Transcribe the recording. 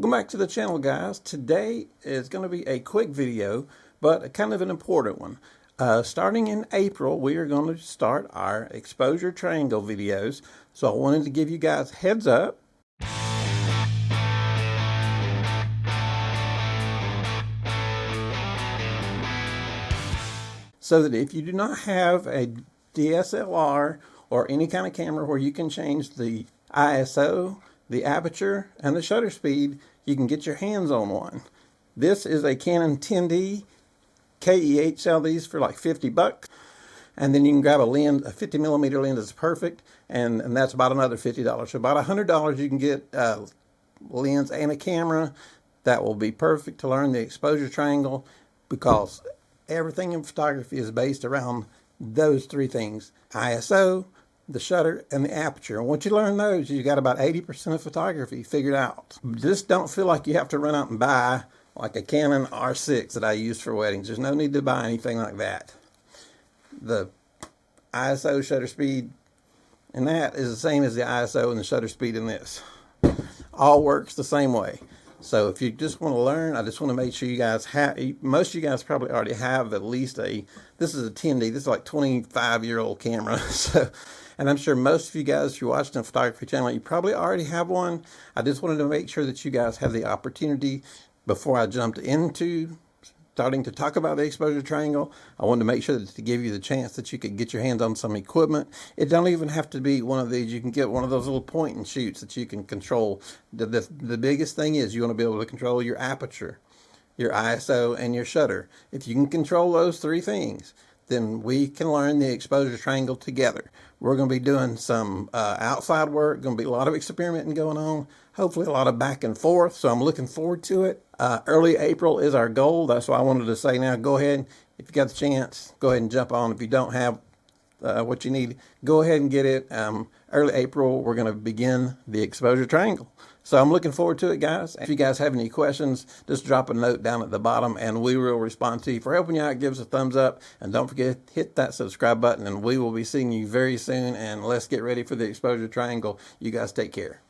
Welcome back to the channel, guys. Today is going to be a quick video, but kind of an important one. Starting in April, we are going to start our exposure triangle videos. So I wanted to give you guys heads up. So that if you do not have a DSLR or any kind of camera where you can change the ISO, the aperture, and the shutter speed, you can get your hands on one. This is a Canon 10D. KEH sell these for like 50 bucks. And then you can grab a lens, a 50mm lens is perfect, and that's about another $50. So about $100 you can get a lens and a camera that will be perfect to learn the exposure triangle, because everything in photography is based around those three things: ISO, the shutter, and the aperture. And once you learn those, you got about 80% of photography figured out. Just don't feel like you have to run out and buy like a Canon R6 that I use for weddings. There's no need to buy anything like that. The ISO, shutter speed, and that is the same as the ISO and the shutter speed in this. All works the same way. So if you just want to learn, I just want to make sure you guys have, most of you guys probably already have at least this is a 10D, this is like 25-year-old camera. So, and I'm sure most of you guys, if you're watching the photography channel, you probably already have one. I just wanted to make sure that you guys have the opportunity. Before I jumped into starting to talk about the exposure triangle, I wanted to make sure that to give you the chance that you could get your hands on some equipment. It don't even have to be one of these. You can get one of those little point and shoots that you can control. The biggest thing is you want to be able to control your aperture, your ISO, and your shutter. If you can control those three things, then we can learn the exposure triangle together. We're going to be doing some outside work, going to be a lot of experimenting going on, hopefully a lot of back and forth, so I'm looking forward to it. Early April is our goal. That's why I wanted to say now, go ahead, if you got the chance, go ahead and jump on. If you don't have what you need, go ahead and get it. Early April, we're going to begin the exposure triangle. So I'm looking forward to it, guys. If you guys have any questions, just drop a note down at the bottom and we will respond to you. For helping you out, give us a thumbs up, and don't forget, hit that subscribe button, and we will be seeing you very soon. And let's get ready for the exposure triangle. You guys take care.